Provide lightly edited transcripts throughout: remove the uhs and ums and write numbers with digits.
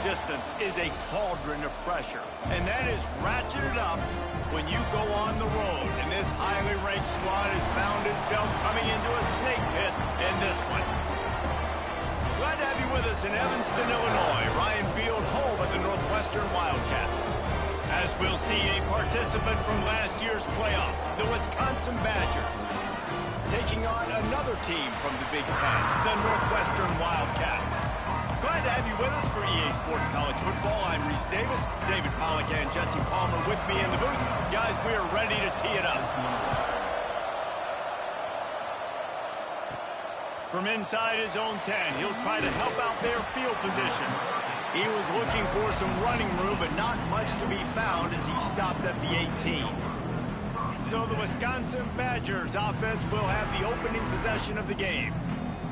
resistance is a cauldron of pressure, and that is ratcheted up when you go on the road. And this highly ranked squad has found itself coming into a snake pit in this one. Glad to have you with us in Evanston, Illinois. Ryan Field, home of the Northwestern Wildcats. As we'll see a participant from last year's playoff, the Wisconsin Badgers, taking on another team from the Big Ten, the Northwestern Wildcats. Glad to have you with us for EA Sports College Football. I'm Reese Davis, David Pollack and Jesse Palmer with me in the booth. Guys, we are ready to tee it up. From inside his own 10, he'll try to help out their field position. He was looking for some running room, but not much to be found as he stopped at the 18. So the Wisconsin Badgers offense will have the opening possession of the game.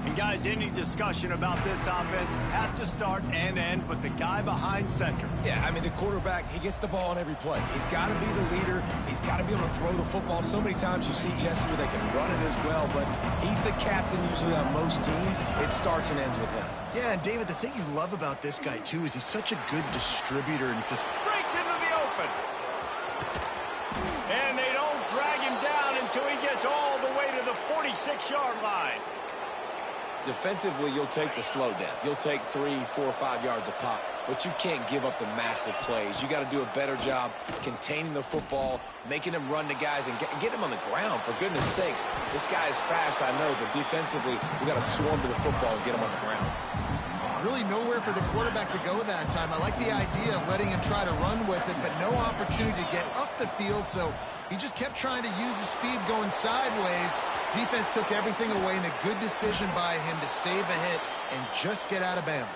And guys, any discussion about this offense has to start and end with the guy behind center. Yeah, I mean, the quarterback, he gets the ball on every play. He's got to be the leader. He's got to be able to throw the football. So many times you see, Jesse, where they can run it as well, but he's the captain usually on most teams. It starts and ends with him. Yeah, and David, the thing you love about this guy, too, is he's such a good distributor and breaks into the open. And they don't drag him down until he gets all the way to the 46-yard line. Defensively, you'll take the slow death. You'll take 3, 4, 5 yards a pop, but you can't give up the massive plays. You got to do a better job containing the football, making them run to guys, and get them on the ground. For goodness sakes, this guy is fast, I know, but defensively, we got to swarm to the football and get him on the ground. Really nowhere for the quarterback to go that time. I like the idea of letting him try to run with it, but no opportunity to get up the field, so he just kept trying to use his speed going sideways. Defense took everything away, and a good decision by him to save a hit and just get out of bounds.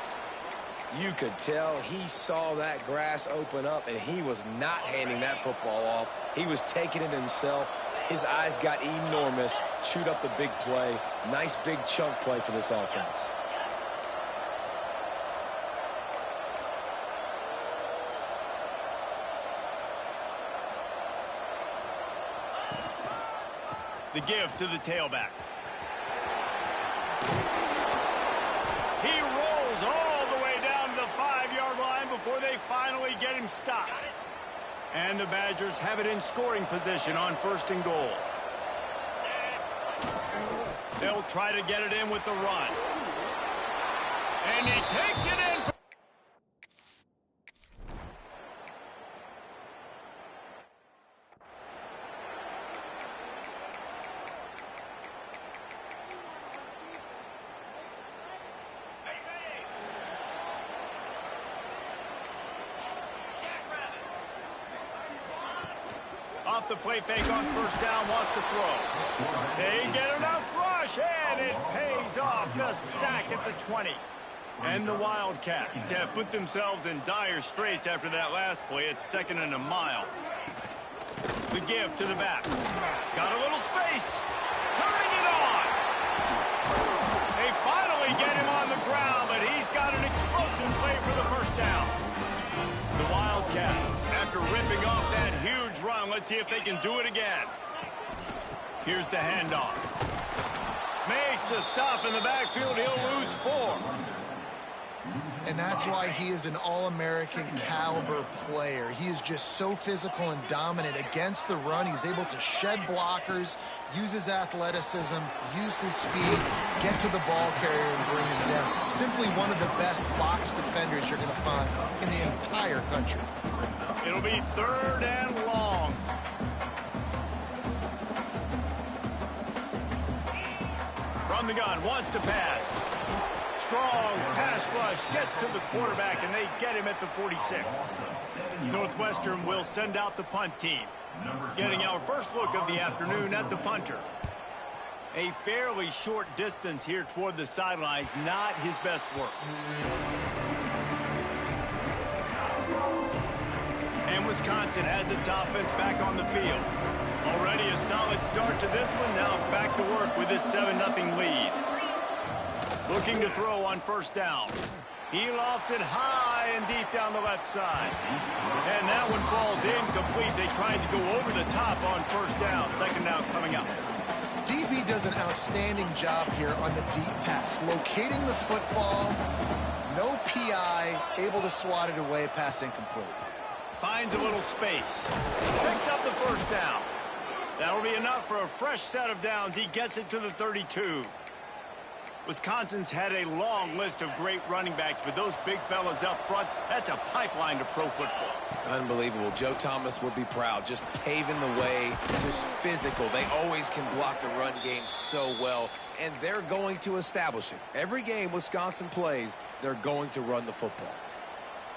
You could tell he saw that grass open up, and he was not handing that football off. He was taking it himself. His eyes got enormous, chewed up the big play. Nice big chunk play for this offense. The give to the tailback. He rolls all the way down to the 5-yard line before they finally get him stopped. And the Badgers have it in scoring position on 1st and goal. They'll try to get it in with the run. And he takes it in. Off the play fake on 1st down, wants to throw. They get enough rush, and it pays off. The sack at the 20. And the Wildcats have put themselves in dire straits after that last play. It's 2nd and a mile. The give to the back. Got a little space. Turning it on. They finally get him on the ground, but he's got an explosive play for the 1st down. The Wildcats, after ripping off that huge run, let's see if they can do it again. Here's the handoff. Makes a stop in the backfield. He'll lose 4. And that's why he is an All-American caliber player. He is just so physical and dominant against the run. He's able to shed blockers, use his athleticism, use his speed, get to the ball carrier and bring him down. Simply one of the best box defenders you're going to find in the entire country. It'll be 3rd and long. From the gun, wants to pass. Strong pass rush, gets to the quarterback, and they get him at the 46. Northwestern will send out the punt team. Getting our first look of the afternoon at the punter. A fairly short distance here toward the sidelines, not his best work. And Wisconsin has its offense back on the field. Already a solid start to this one, now back to work with this 7-0 lead. Looking to throw on 1st down. He lofts it high and deep down the left side. And that one falls incomplete. They tried to go over the top on 1st down. 2nd down coming up. DB does an outstanding job here on the deep pass, locating the football, No PI, able to swat it away, pass incomplete. Finds a little space. Picks up the first down. That'll be enough for a fresh set of downs. He gets it to the 32. Wisconsin's had a long list of great running backs, but those big fellas up front, that's a pipeline to pro football. Unbelievable. Joe Thomas would be proud. Just paving the way, just physical. They always can block the run game so well, and they're going to establish it. Every game Wisconsin plays, they're going to run the football.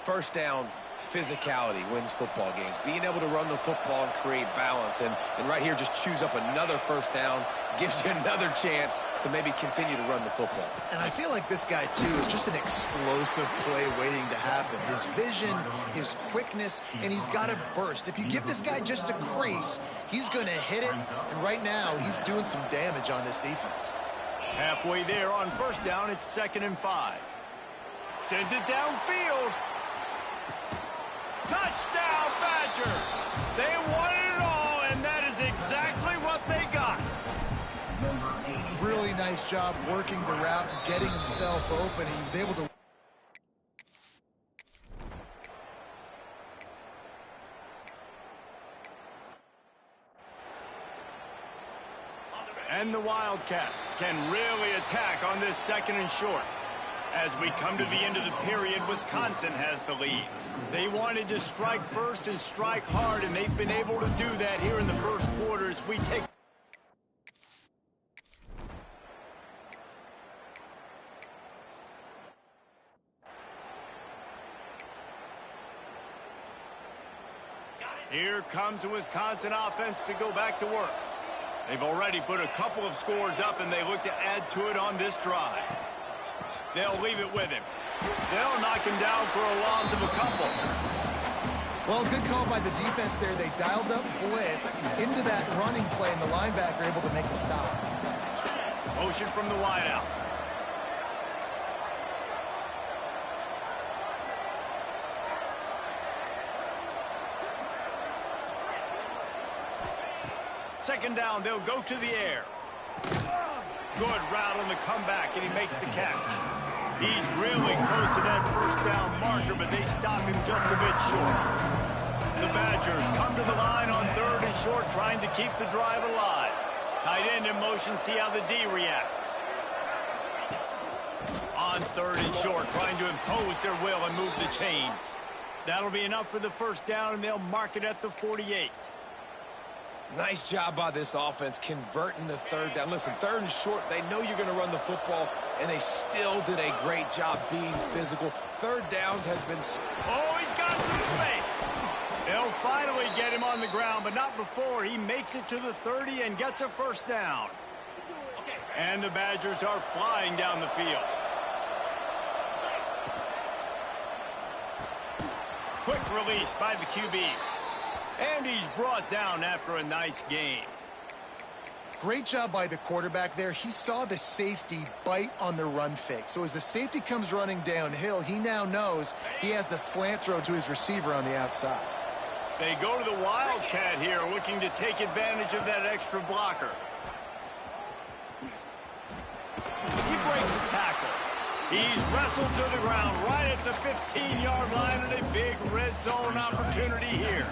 First down, physicality wins football games. Being able to run the football and create balance. And right here, just choose up another first down, gives you another chance to maybe continue to run the football. And I feel like this guy, too, is just an explosive play waiting to happen. His vision, his quickness, and he's got a burst. If you give this guy just a crease, he's going to hit it. And right now, he's doing some damage on this defense. Halfway there on first down, it's 2nd and 5. Sends it downfield. Touchdown, Badgers! They wanted it all, and that is exactly what they got. Really nice job working the route and getting himself open. He was able to... And the Wildcats can really attack on this 2nd and short. As we come to the end of the period, Wisconsin has the lead. They wanted to strike first and strike hard, and they've been able to do that here in the first quarter as we take... Here comes the Wisconsin offense to go back to work. They've already put a couple of scores up, and they look to add to it on this drive. They'll leave it with him. They'll knock him down for a loss of a couple. Well, good call by the defense there. They dialed up blitz into that running play, and the linebacker able to make the stop. Motion from the wideout. Second down, they'll go to the air. Good route on the comeback, and he makes the catch. He's really close to that first down marker, but they stop him just a bit short. The Badgers come to the line on 3rd and short, trying to keep the drive alive. Tight end in motion, see how the D reacts. On 3rd and short, trying to impose their will and move the chains. That'll be enough for the first down, and they'll mark it at the 48. Nice job by this offense converting the 3rd down. Listen, 3rd and short, they know you're going to run the football, and they still did a great job being physical. 3rd downs has been... Oh, he's got some space. They'll finally get him on the ground, but not before he makes it to the 30 and gets a first down. And the Badgers are flying down the field. Quick release by the QB. And he's brought down after a nice game. Great job by the quarterback there. He saw the safety bite on the run fake. So as the safety comes running downhill, he now knows he has the slant throw to his receiver on the outside. They go to the Wildcat here, looking to take advantage of that extra blocker. He breaks a tackle. He's wrestled to the ground right at the 15-yard line, and a big red zone opportunity here.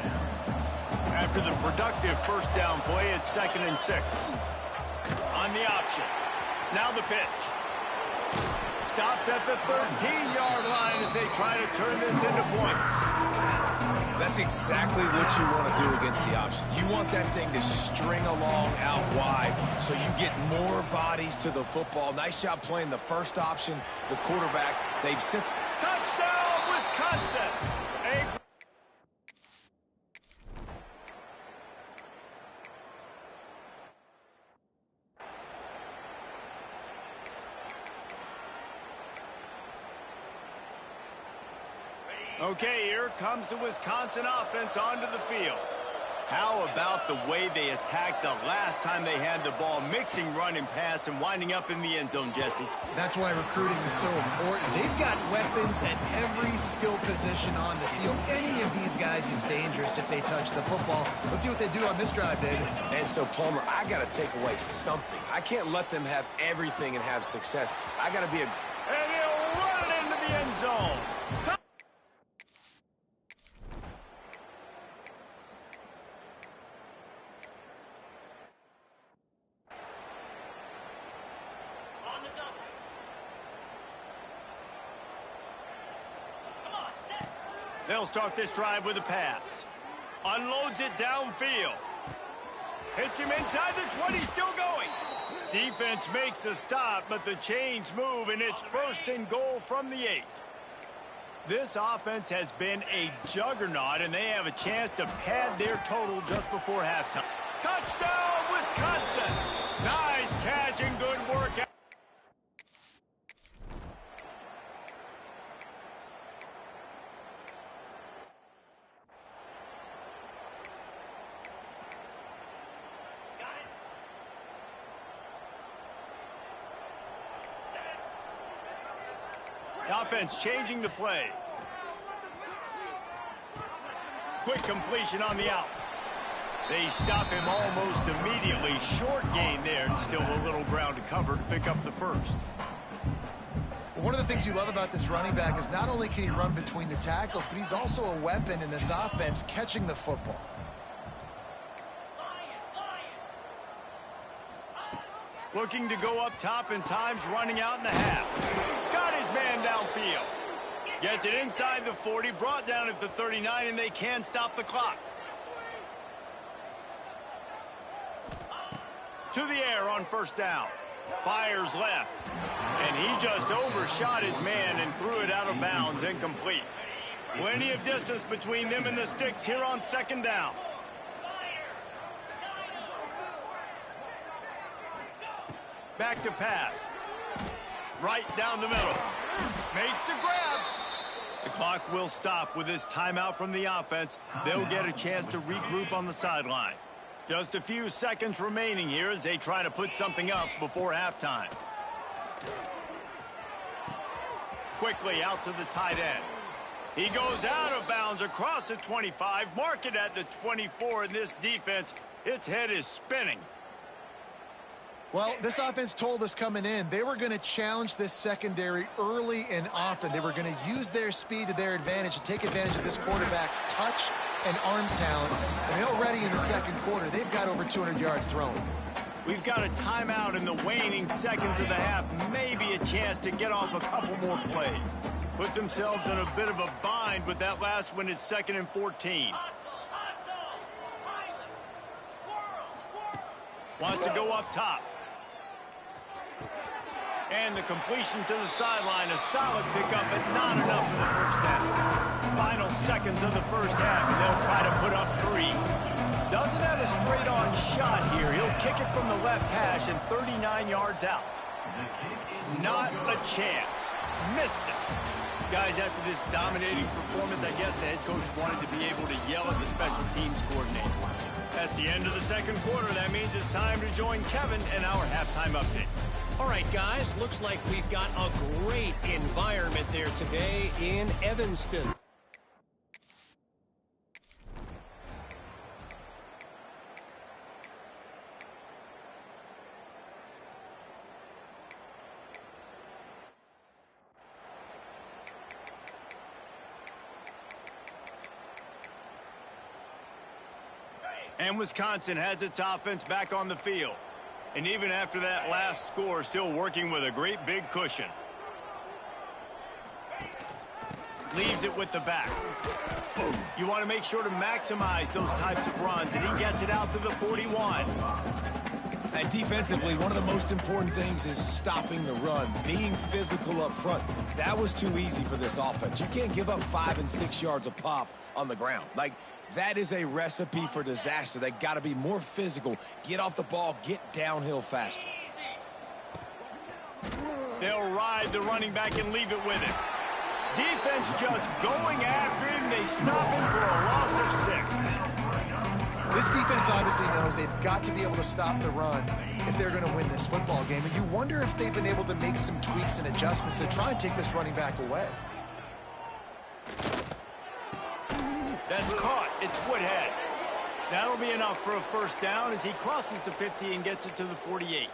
After the productive first down play, it's 2nd and 6. On the option. Now the pitch. Stopped at the 13-yard line as they try to turn this into points. That's exactly what you want to do against the option. You want that thing to string along out wide so you get more bodies to the football. Nice job playing the first option. The quarterback, they've sent... Touchdown, Wisconsin! Okay, here comes the Wisconsin offense onto the field. How about the way they attacked the last time they had the ball, mixing run and pass and winding up in the end zone, Jesse? That's why recruiting is so important. They've got weapons at every skill position on the field. Any of these guys is dangerous if they touch the football. Let's see what they do on this drive, David. And so, Palmer, I got to take away something. I can't let them have everything and have success. I got to be a... And he'll run it into the end end zone. They'll start this drive with a pass. Unloads it downfield. Hits him inside the 20, still going. Defense makes a stop, but the chains move, and it's 1st and goal from the 8. This offense has been a juggernaut, and they have a chance to pad their total just before halftime. Touchdown, Wisconsin! Nice catch and good work. The offense changing the play. Quick completion on the out. They stop him almost immediately. Short gain there, and still a little ground to cover to pick up the first. One of the things you love about this running back is not only can he run between the tackles, but he's also a weapon in this offense catching the football. Looking to go up top, and time's running out in the half. Got his man downfield. Gets it inside the 40, brought down at the 39, and they can stop the clock. To the air on 1st down. Fires left. And he just overshot his man and threw it out of bounds, incomplete. Plenty of distance between them and the sticks here on 2nd down. Back to pass. Right down the middle. Makes the grab. The clock will stop with this timeout from the offense. They'll get a chance to regroup on the sideline. Just a few seconds remaining here as they try to put something up before halftime. Quickly out to the tight end. He goes out of bounds across the 25, mark it at the 24, and this defense, its head is spinning. Well, this offense told us coming in they were going to challenge this secondary early and often. They were going to use their speed to their advantage and take advantage of this quarterback's touch and arm talent. And already in the 2nd quarter, they've got over 200 yards thrown. We've got a timeout in the waning seconds of the half. Maybe a chance to get off a couple more plays. Put themselves in a bit of a bind, but that last one is 2nd and 14. Wants to go up top. And the completion to the sideline, a solid pickup, but not enough for the 1st down. Final seconds of the 1st half, and they'll try to put up 3. Doesn't have a straight-on shot here. He'll kick it from the left hash and 39 yards out. Not a chance. Missed it. Guys, after this dominating performance, I guess the head coach wanted to be able to yell at the special teams coordinator. That's the end of the 2nd quarter. That means it's time to join Kevin and our halftime update. All right, guys, looks like we've got a great environment there today in Evanston. And Wisconsin has its offense back on the field. And even after that last score, still working with a great big cushion. Leaves it with the back. You want to make sure to maximize those types of runs, and he gets it out to the 41. And defensively, one of the most important things is stopping the run, being physical up front. That was too easy for this offense. You can't give up 5 and 6 yards a pop on the ground. Like, that is a recipe for disaster. They got to be more physical, get off the ball, get downhill faster. They'll ride the running back and leave it with him. Defense just going after him. They stop him for a loss of 6. This defense obviously knows they've got to be able to stop the run if they're going to win this football game. And you wonder if they've been able to make some tweaks and adjustments to try and take this running back away. That's caught. It's Woodhead. That'll be enough for a 1st down as he crosses the 50 and gets it to the 48.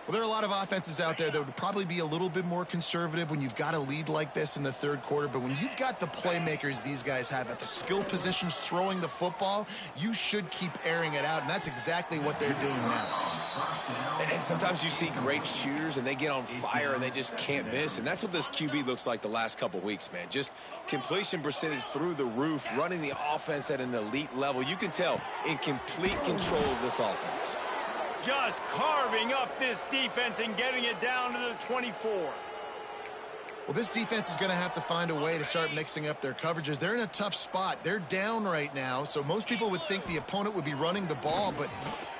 Well, there are a lot of offenses out there that would probably be a little bit more conservative when you've got a lead like this in the third quarter. But when you've got the playmakers these guys have at the skill positions throwing the football, you should keep airing it out, and that's exactly what they're doing now. And sometimes you see great shooters, and they get on fire, and they just can't miss. And that's what this QB looks like the last couple weeks, man. Just completion percentage through the roof, running the offense at an elite level. You can tell in complete control of this offense. Just carving up this defense and getting it down to the 24. Well, this defense is going to have to find a way to start mixing up their coverages. They're in a tough spot. They're down right now, so most people would think the opponent would be running the ball, but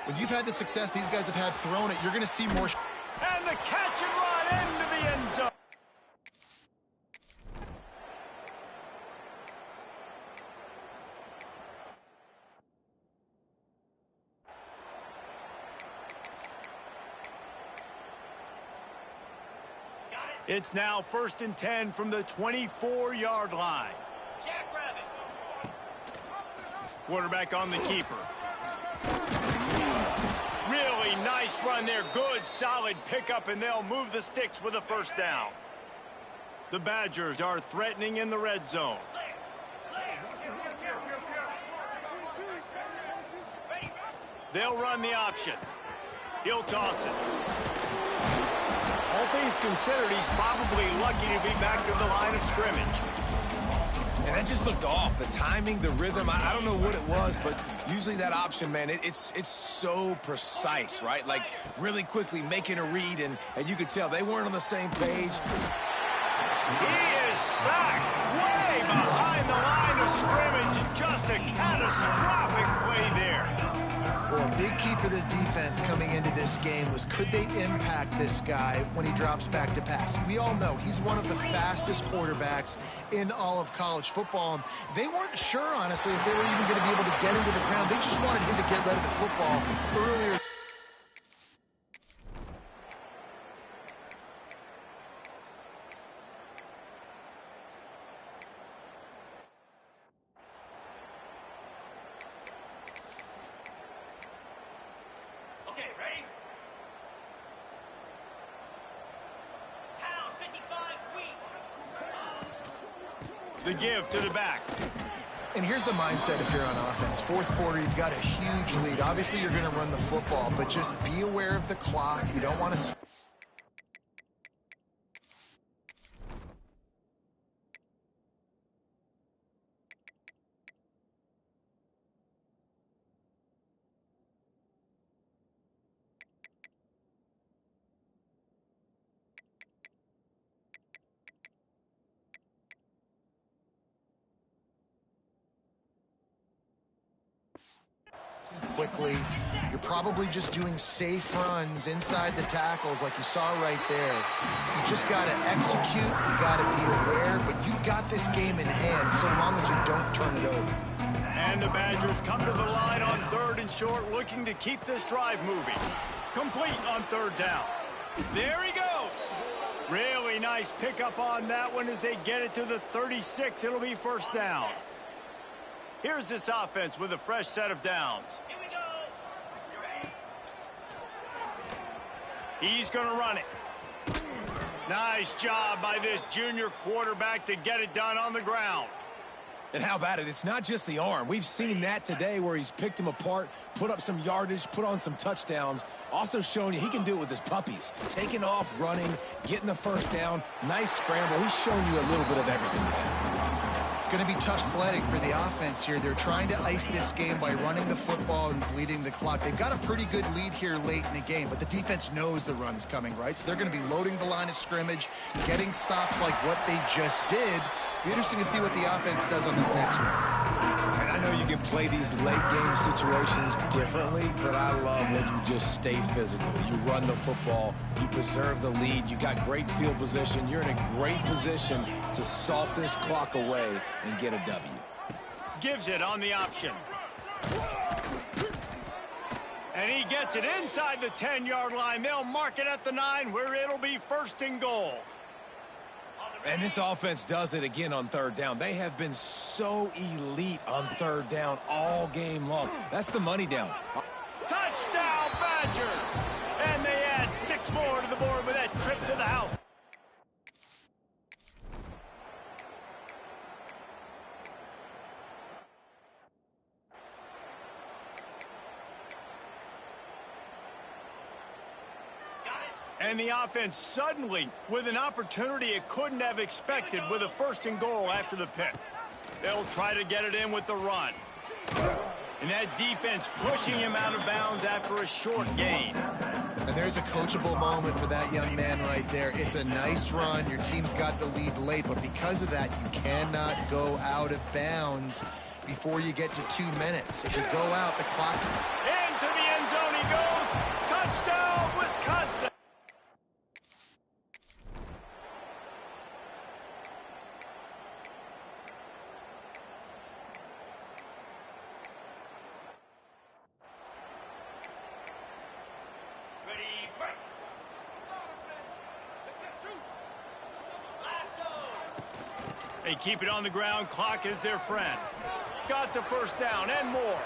when you've had the success these guys have had throwing it, you're going to see more. And the catch and run into the end zone. It's now 1st and 10 from the 24-yard line. Quarterback on the keeper. Really nice run there. Good, solid pickup, and they'll move the sticks with a first down. The Badgers are threatening in the red zone. They'll run the option. He'll toss it. All things considered, he's probably lucky to be back to the line of scrimmage. And that just looked off. The timing, the rhythm, I don't know what it was, but usually that option, man, it's so precise, right? Like really quickly making a read, and you could tell they weren't on the same page. He is sacked way behind the line of scrimmage. Just a catastrophic play there. Well, a big key for this defense coming into this game was could they impact this guy when he drops back to pass? We all know he's one of the fastest quarterbacks in all of college football. They weren't sure, honestly, if they were even going to be able to get into the ground. They just wanted him to get rid of the football earlier. The give to the back. And here's the mindset if you're on offense. Fourth quarter, you've got a huge lead. Obviously, you're going to run the football, but just be aware of the clock. You don't want to... quickly. You're probably just doing safe runs inside the tackles like you saw right there. You just got to execute. You got to be aware, but you've got this game in hand so long as you don't turn it over. And the Badgers come to the line on 3rd and short, looking to keep this drive moving. Complete on 3rd down. There he goes. Really nice pickup on that one as they get it to the 36. It'll be first down. Here's this offense with a fresh set of downs. He's going to run it. Nice job by this junior quarterback to get it done on the ground. And how about it? It's not just the arm. We've seen that today where he's picked them apart, put up some yardage, put on some touchdowns. Also showing you he can do it with his puppies. Taking off, running, getting the first down. Nice scramble. He's shown you a little bit of everything today. It's going to be tough sledding for the offense here. They're trying to ice this game by running the football and bleeding the clock. They've got a pretty good lead here late in the game, but the defense knows the run's coming, right? So they're going to be loading the line of scrimmage, getting stops like what they just did. Be interesting to see what the offense does on this next one. And I know you can play these late game situations differently, but I love when you just stay physical. You run the football, you preserve the lead, you got great field position, you're in a great position to salt this clock away and get a W. Gives it on the option. And he gets it inside the 10-yard line. They'll mark it at the 9 where it'll be 1st and goal. And this offense does it again on 3rd down. They have been so elite on 3rd down all game long. That's the money down. Touchdown, Badgers! And they add 6 more And the offense suddenly with an opportunity it couldn't have expected with a 1st and goal after the pick. They'll try to get it in with the run. And that defense pushing him out of bounds after a short gain. And there's a coachable moment for that young man right there. It's a nice run. Your team's got the lead late, but because of that, you cannot go out of bounds before you get to 2 minutes. If you go out, the clock... Into the end zone he goes. Touchdown, Wisconsin. They keep it on the ground. Clock is their friend. Got the 1st down and more.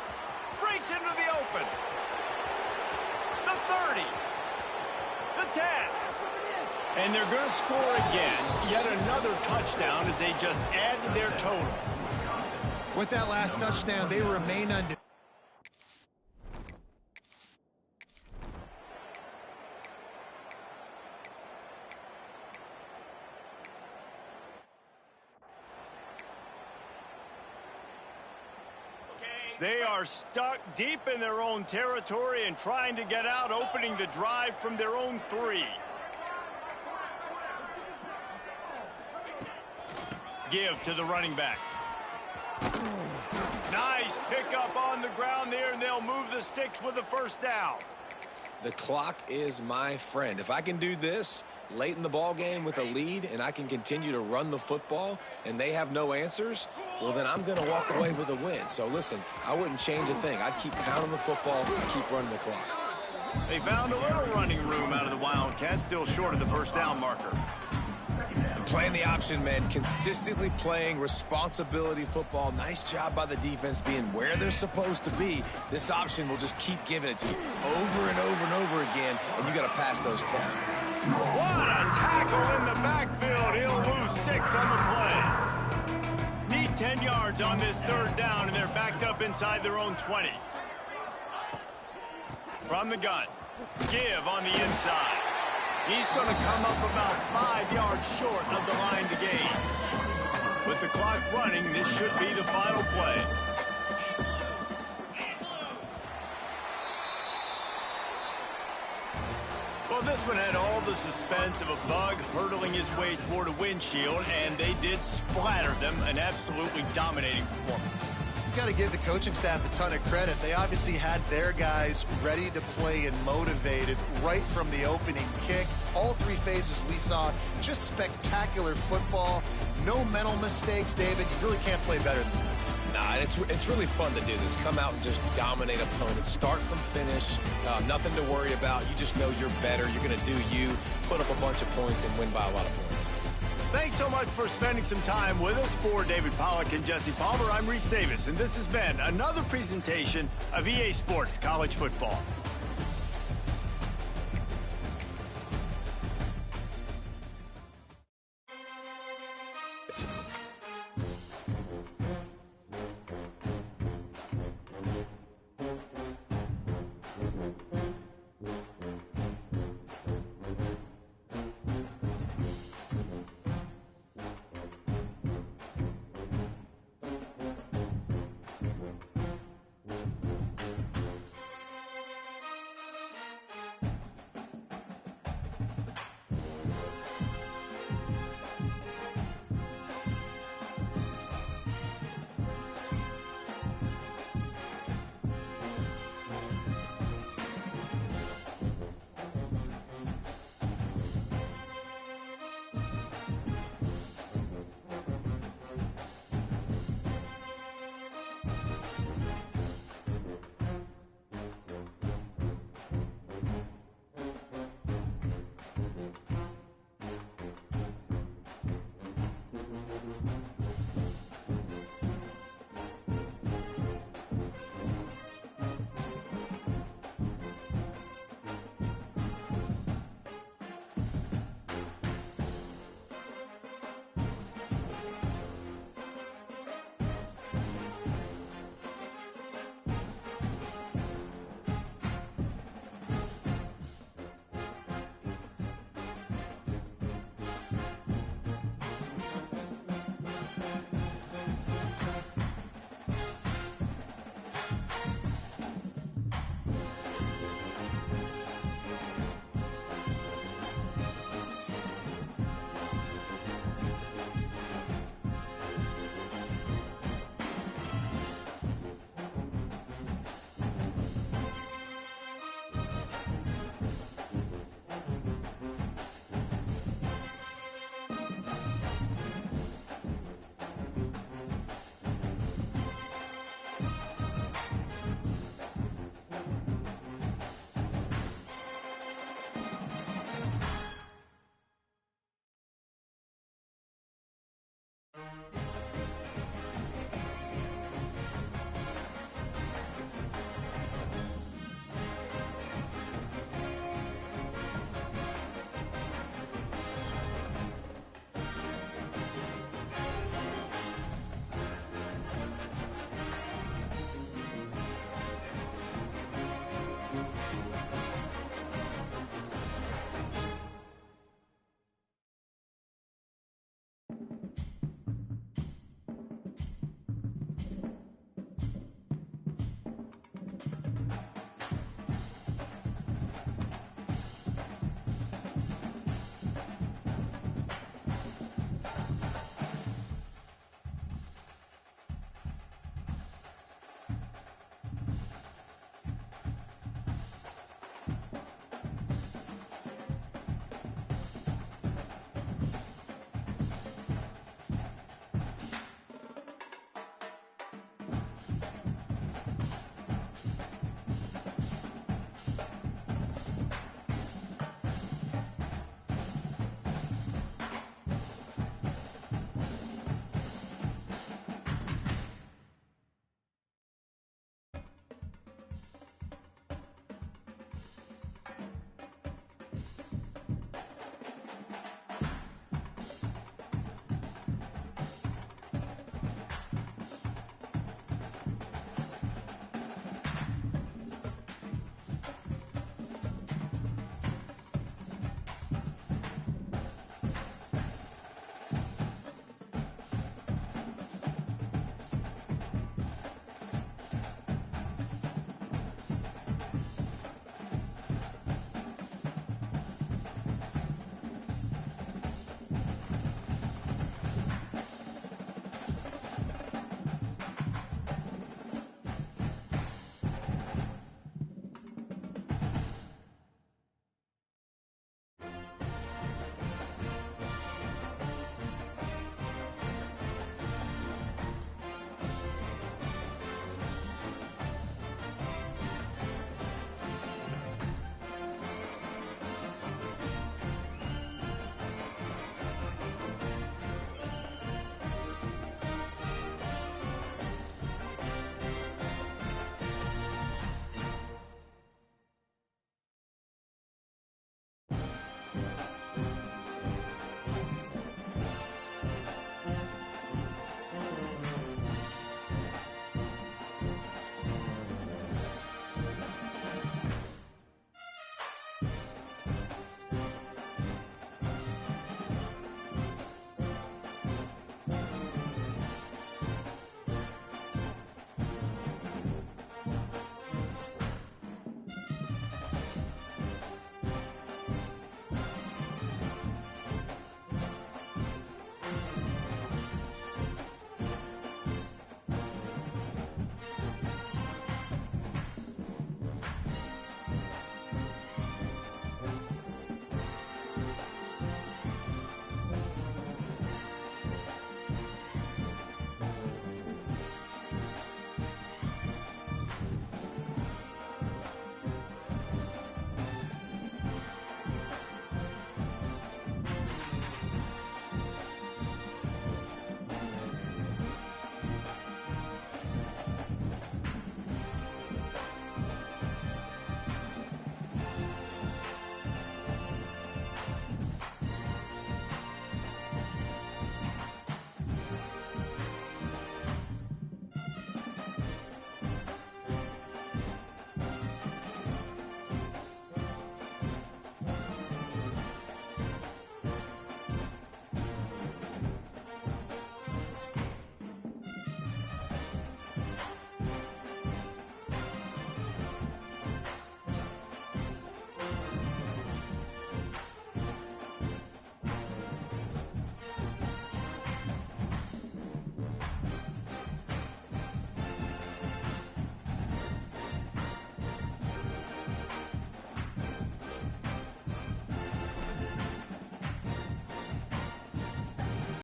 Breaks into the open. The 30. The 10. And they're going to score again. Yet another touchdown as they just add to their total. With that last touchdown, they remain under... They are stuck deep in their own territory and trying to get out, opening the drive from their own 3. Give to the running back. Nice pickup on the ground there, and they'll move the sticks with the 1st down. The clock is my friend. If I can do this late in the ball game with a lead and I can continue to run the football and they have no answers, well, then I'm going to walk away with a win. So, listen, I wouldn't change a thing. I'd keep pounding the football and keep running the clock. They found a little running room out of the Wildcats, still short of the 1st down marker. Playing the option, man, consistently playing responsibility football. Nice job by the defense being where they're supposed to be. This option will just keep giving it to you over and over and over again, and you got to pass those tests. What a tackle in the backfield. He'll lose 6 on the play. Need 10 yards on this 3rd down, and they're backed up inside their own 20. From the gun. Give on the inside. He's going to come up about 5 yards short of the line to gain. With the clock running, this should be the final play. Well, this one had all the suspense of a bug hurtling his way toward a windshield, and they did splatter them. An absolutely dominating performance. You got to give the coaching staff a ton of credit. They obviously had their guys ready to play and motivated right from the opening kick. All 3 phases we saw, just spectacular football. No mental mistakes, David. You really can't play better than that. Nah, it's really fun to do this. Come out and just dominate opponents. Start from finish. Nothing to worry about. You just know you're better. You're going to do you, put up a bunch of points, and win by a lot of points. Thanks so much for spending some time with us. For David Pollack and Jesse Palmer, I'm Reese Davis, and this has been another presentation of EA Sports College Football.